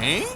에?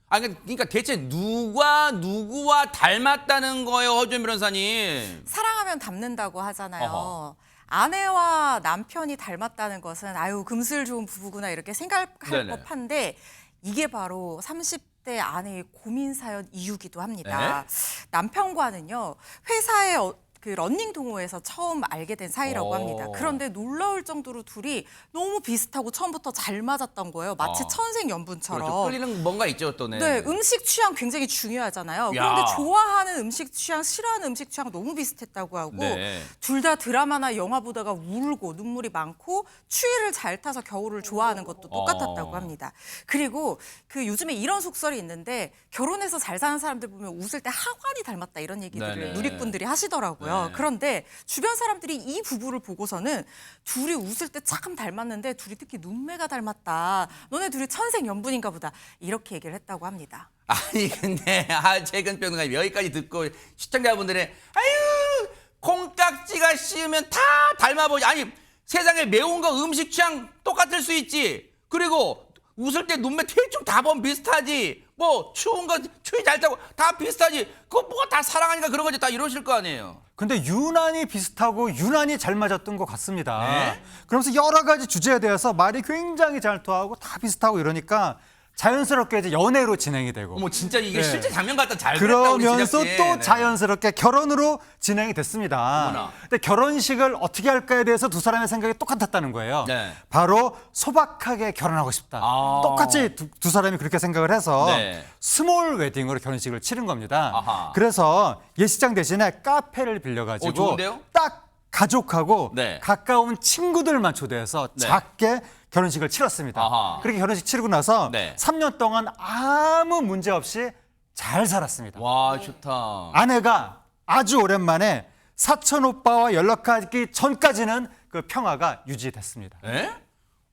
그러니까 대체 누가 누구와 닮았다는 거예요, 허준 변호사님? 사랑하면 닮는다고 하잖아요. 어허. 아내와 남편이 닮았다는 것은 아유 금슬 좋은 부부구나 이렇게 생각할 네네. 법한데 이게 바로 30대 아내의 고민 사연 이유기도 합니다. 남편과는요 회사의 그 러닝 동호회에서 처음 알게 된 사이라고 합니다. 그런데 놀라울 정도로 둘이 너무 비슷하고 처음부터 잘 맞았던 거예요. 마치 천생연분처럼. 그렇죠. 끌리는 뭔가 있죠, 또. 네. 네, 음식 취향 굉장히 중요하잖아요. 야. 그런데 좋아하는 음식 취향, 싫어하는 음식 취향 너무 비슷했다고 하고 네. 둘 다 드라마나 영화 보다가 울고 눈물이 많고 추위를 잘 타서 겨울을 좋아하는 것도 똑같았다고 합니다. 그리고 그 요즘에 이런 속설이 있는데 결혼해서 잘 사는 사람들 보면 웃을 때 하관이 닮았다 이런 얘기들을 네네. 누리꾼들이 하시더라고요. 네. 그런데 주변 사람들이 이 부부를 보고서는 둘이 웃을 때 참 닮았는데 둘이 특히 눈매가 닮았다. 너네 둘이 천생연분인가 보다. 이렇게 얘기를 했다고 합니다. 아니 근데 최근 평론가님 여기까지 듣고 시청자분들의 아유 콩깍지가 씌우면 다 닮아보지. 아니 세상에 매운 거 음식 취향 똑같을 수 있지. 그리고 웃을 때 눈매 대충 다 보면 비슷하지. 뭐 추운 거 추위 잘 타고 다 비슷하지. 그거 뭐가 다 사랑하니까 그런 거지. 다 이러실 거 아니에요. 근데 유난히 비슷하고 유난히 잘 맞았던 것 같습니다. 네? 그러면서 여러 가지 주제에 대해서 말이 굉장히 잘 통하고 다 비슷하고 이러니까 자연스럽게 이제 연애로 진행이 되고 어머 진짜 이게 네. 실제 장면 같다. 잘 그렸다, 우리 그러면서 제작진. 또 네. 자연스럽게 결혼으로 진행이 됐습니다. 어머나. 근데 결혼식을 어떻게 할까에 대해서 두 사람의 생각이 똑같았다는 거예요. 네. 바로 소박하게 결혼하고 싶다. 아. 똑같이 두 사람이 그렇게 생각을 해서 네. 스몰 웨딩으로 결혼식을 치른 겁니다. 아하. 그래서 예식장 대신에 카페를 빌려가지고 좋은데요? 딱 가족하고 네. 가까운 친구들만 초대해서 네. 작게 결혼식을 치렀습니다. 아하. 그렇게 결혼식 치르고 나서 네. 3년 동안 아무 문제 없이 잘 살았습니다. 와 좋다. 아내가 아주 오랜만에 사촌 오빠와 연락하기 전까지는 그 평화가 유지됐습니다. 에?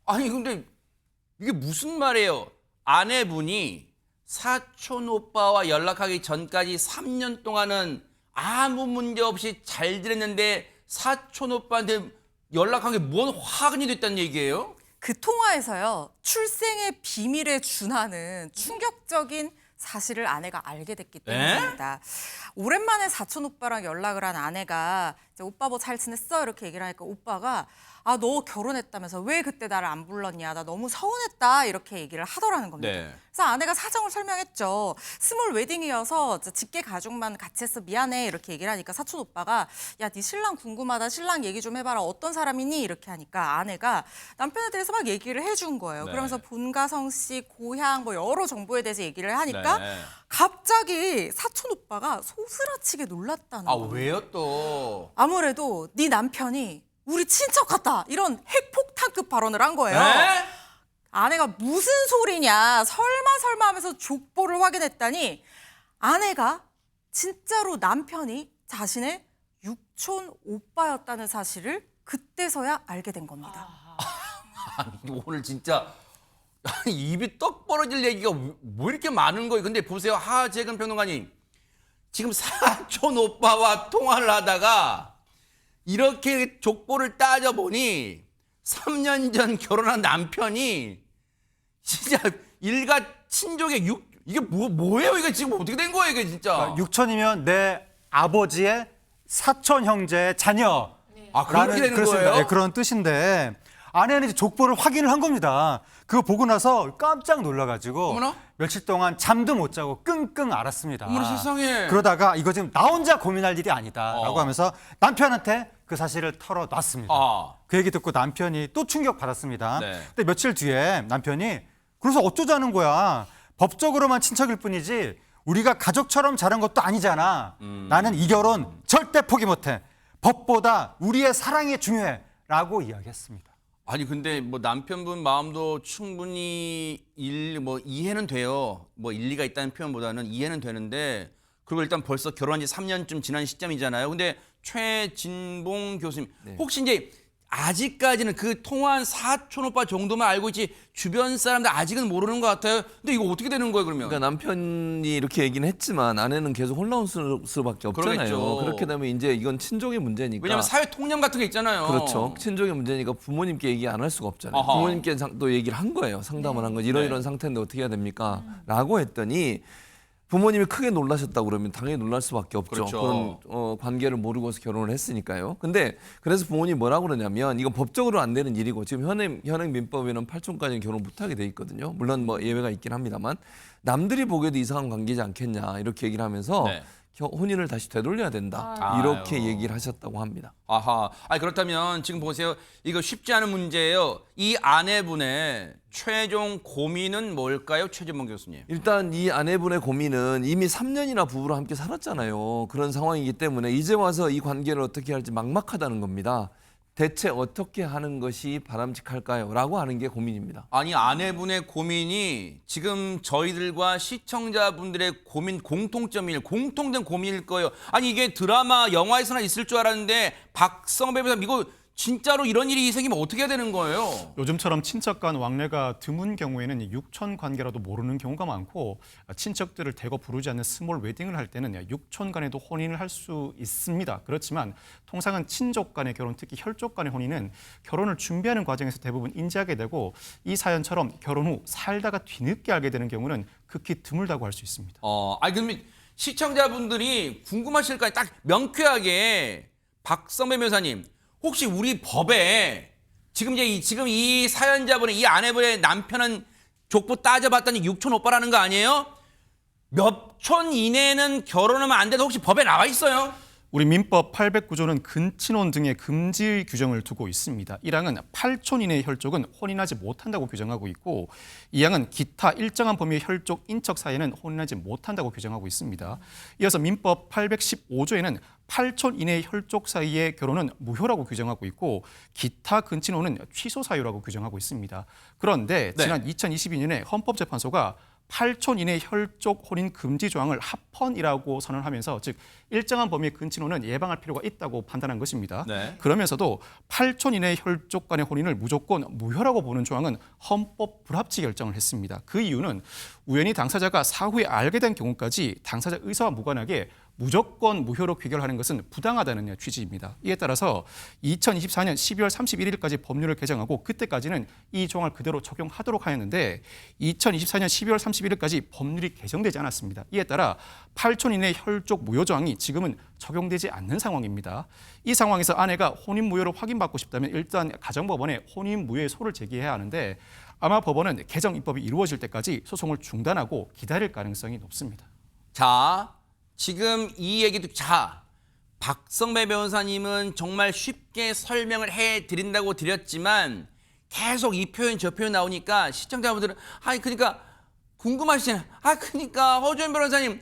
아니 근데 이게 무슨 말이에요? 아내분이 사촌 오빠와 연락하기 전까지 3년 동안은 아무 문제 없이 잘 지냈는데 사촌 오빠한테 연락한 게 뭔 화근이 됐다는 얘기예요? 그 통화에서요 출생의 비밀에 준하는 충격적인 사실을 아내가 알게 됐기 때문입니다. 오랜만에 사촌 오빠랑 연락을 한 아내가 이제 오빠 뭐 잘 지냈어? 이렇게 얘기를 하니까 오빠가 아, 너 결혼했다면서 왜 그때 나를 안 불렀냐? 나 너무 서운했다. 이렇게 얘기를 하더라는 겁니다. 네. 그래서 아내가 사정을 설명했죠. 스몰 웨딩이어서 직계 가족만 같이 해서 미안해. 이렇게 얘기를 하니까 사촌 오빠가 야, 네 신랑 궁금하다. 신랑 얘기 좀 해봐라. 어떤 사람이니? 이렇게 하니까 아내가 남편에 대해서 막 얘기를 해준 거예요. 네. 그러면서 본가성 씨, 고향 뭐 여러 정보에 대해서 얘기를 하니까 네. 갑자기 사촌 오빠가 소스라치게 놀랐다는 아 거예요. 왜요 또? 아무래도 네 남편이 우리 친척 같다 이런 핵폭탄급 발언을 한 거예요. 에? 아내가 무슨 소리냐 설마 하면서 족보를 확인했더니 아내가 진짜로 남편이 자신의 육촌 오빠였다는 사실을 그때서야 알게 된 겁니다. 아니, 오늘 진짜 입이 떡 벌어질 얘기가 뭐 이렇게 많은 거예요? 근데 보세요, 하재근 평론가님. 지금 사촌 오빠와 통화를 하다가 이렇게 족보를 따져보니 3년 전 결혼한 남편이 진짜 일가 친족의 이게 뭐예요? 이게 지금 어떻게 된 거예요? 이게 진짜. 육촌이면 내 아버지의 사촌 형제의 자녀. 아, 그렇게 되는 그렇습니다. 거예요? 네, 그런 뜻인데 아내는 이제 족보를 확인을 한 겁니다. 그거 보고 나서 깜짝 놀라가지고 어머나? 며칠 동안 잠도 못 자고 끙끙 앓았습니다. 어머나 세상에. 그러다가 이거 지금 나 혼자 고민할 일이 아니다라고 어. 하면서 남편한테 그 사실을 털어놨습니다. 아. 그 얘기 듣고 남편이 또 충격받았습니다. 네. 근데 며칠 뒤에 남편이 그래서 어쩌자는 거야. 법적으로만 친척일 뿐이지 우리가 가족처럼 자란 것도 아니잖아. 나는 이 결혼 절대 포기 못해. 법보다 우리의 사랑이 중요해. 라고 이야기했습니다. 아니 근데 뭐 남편분 마음도 충분히 이해는 돼요. 뭐 일리가 있다는 표현보다는 이해는 되는데 그리고 일단 벌써 결혼한 지 3년쯤 지난 시점이잖아요. 근데 최진봉 교수님 혹시 이제 아직까지는 그 통화한 사촌 오빠 정도만 알고 있지 주변 사람들 아직은 모르는 것 같아요. 근데 이거 어떻게 되는 거예요, 그러면? 그러니까 남편이 이렇게 얘기는 했지만 아내는 계속 혼란스러울 수밖에 없잖아요. 그러겠죠. 그렇게 되면 이제 이건 친족의 문제니까. 왜냐면 사회 통념 같은 게 있잖아요. 그렇죠. 친족의 문제니까 부모님께 얘기 안 할 수가 없잖아요. 아하. 부모님께 또 얘기를 한 거예요. 상담을 한 거죠. 이런 상태인데 어떻게 해야 됩니까? 라고 했더니 부모님이 크게 놀라셨다고 그러면 당연히 놀랄 수밖에 없죠. 그렇죠. 그런 관계를 모르고서 결혼을 했으니까요. 근데 그래서 부모님이 뭐라고 그러냐면 이건 법적으로 안 되는 일이고 지금 현행 민법에는 8촌까지는 결혼 못하게 돼 있거든요. 물론 뭐 예외가 있긴 합니다만 남들이 보기에도 이상한 관계지 않겠냐 이렇게 얘기를 하면서 네. 혼인을 다시 되돌려야 된다. 아유. 이렇게 얘기를 하셨다고 합니다. 아하. 아니 그렇다면 지금 보세요. 이거 쉽지 않은 문제예요. 이 아내분의 최종 고민은 뭘까요, 최진봉 교수님? 일단 이 아내분의 고민은 이미 3년이나 부부로 함께 살았잖아요. 그런 상황이기 때문에 이제 와서 이 관계를 어떻게 할지 막막하다는 겁니다. 대체 어떻게 하는 것이 바람직할까요? 라고 하는 게 고민입니다. 아니 아내분의 고민이 지금 저희들과 시청자분들의 고민 공통된 고민일 거예요. 아니 이게 드라마 영화에서나 있을 줄 알았는데 박성배 배우님 이거 진짜로 이런 일이 생기면 어떻게 해야 되는 거예요? 요즘처럼 친척 간 왕래가 드문 경우에는 육촌 관계라도 모르는 경우가 많고 친척들을 대거 부르지 않는 스몰 웨딩을 할 때는 육촌 간에도 혼인을 할 수 있습니다. 그렇지만 통상은 친족 간의 결혼, 특히 혈족 간의 혼인은 결혼을 준비하는 과정에서 대부분 인지하게 되고 이 사연처럼 결혼 후 살다가 뒤늦게 알게 되는 경우는 극히 드물다고 할 수 있습니다. 아니 그러면 시청자분들이 궁금하실 거예요. 딱 명쾌하게 박성배 변호사님 혹시 우리 법에 지금 이 사연자분의 이 아내분의 남편은 족보 따져봤더니 육촌 오빠라는 거 아니에요? 몇 촌 이내는 결혼하면 안 돼도 혹시 법에 나와 있어요? 우리 민법 809조는 근친혼 등의 금지 규정을 두고 있습니다. 1항은 8촌 이내의 혈족은 혼인하지 못한다고 규정하고 있고 2항은 기타 일정한 범위의 혈족 인척 사이에는 혼인하지 못한다고 규정하고 있습니다. 이어서 민법 815조에는 8촌 이내의 혈족 사이의 결혼은 무효라고 규정하고 있고 기타 근친혼은 취소 사유라고 규정하고 있습니다. 그런데 지난 2022년에 헌법재판소가 8촌 이내 혈족 혼인 금지 조항을 합헌이라고 선언하면서 즉 일정한 범위의 근친혼은 예방할 필요가 있다고 판단한 것입니다. 네. 그러면서도 8촌 이내 혈족 간의 혼인을 무조건 무효라고 보는 조항은 헌법 불합치 결정을 했습니다. 그 이유는 우연히 당사자가 사후에 알게 된 경우까지 당사자 의사와 무관하게 무조건 무효로 귀결하는 것은 부당하다는 취지입니다. 이에 따라서 2024년 12월 31일까지 법률을 개정하고 그때까지는 이 조항을 그대로 적용하도록 하였는데 2024년 12월 31일까지 법률이 개정되지 않았습니다. 이에 따라 8촌 이내 혈족 무효 조항이 지금은 적용되지 않는 상황입니다. 이 상황에서 아내가 혼인 무효를 확인받고 싶다면 일단 가정법원에 혼인 무효의 소를 제기해야 하는데 아마 법원은 개정 입법이 이루어질 때까지 소송을 중단하고 기다릴 가능성이 높습니다. 자, 지금 이 얘기도 박성배 변호사님은 정말 쉽게 설명을 해드린다고 드렸지만 계속 이 표현 저 표현 나오니까 시청자분들은 그러니까 궁금하시잖아요. 그러니까 허주현 변호사님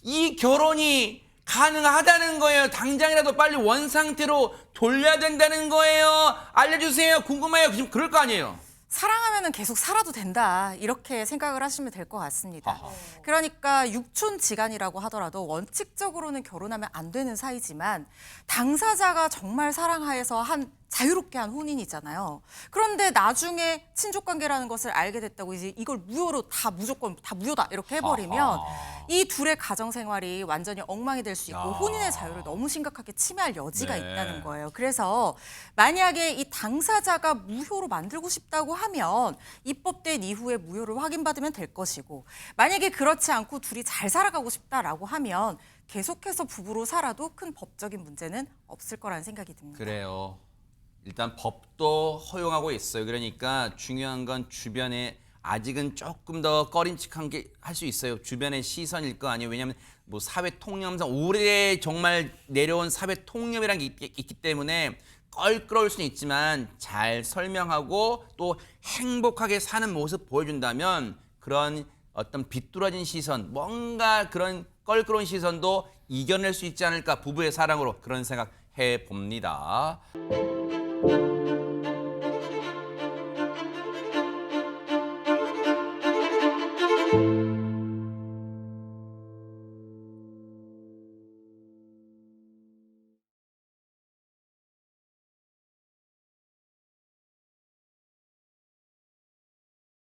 이 결혼이 가능하다는 거예요. 당장이라도 빨리 원상태로 돌려야 된다는 거예요. 알려주세요. 궁금해요. 지금 그럴 거 아니에요. 사랑하면은 계속 살아도 된다 이렇게 생각을 하시면 될 것 같습니다. 그러니까 육촌지간이라고 하더라도 원칙적으로는 결혼하면 안 되는 사이지만 당사자가 정말 사랑하여서 자유롭게 한 혼인이잖아요. 그런데 나중에 친족관계라는 것을 알게 됐다고 이제 이걸 무효로 무조건 다 무효다 이렇게 해버리면 이 둘의 가정생활이 완전히 엉망이 될 수 있고 혼인의 자유를 너무 심각하게 침해할 여지가 있다는 거예요. 그래서 만약에 이 당사자가 무효로 만들고 싶다고 하면 입법된 이후에 무효를 확인받으면 될 것이고 만약에 그렇지 않고 둘이 잘 살아가고 싶다라고 하면 계속해서 부부로 살아도 큰 법적인 문제는 없을 거라는 생각이 듭니다. 그래요. 일단 법도 허용하고 있어요. 그러니까 중요한 건 주변에 아직은 조금 더 꺼림칙한 게 할 수 있어요. 주변의 시선일 거 아니에요. 왜냐하면 뭐 사회 통념상 오래 정말 내려온 사회 통념이라는 게 있기 때문에 껄끄러울 수는 있지만 잘 설명하고 또 행복하게 사는 모습 보여준다면 그런 어떤 비뚤어진 시선, 뭔가 그런 껄끄러운 시선도 이겨낼 수 있지 않을까 부부의 사랑으로 그런 생각 해봅니다.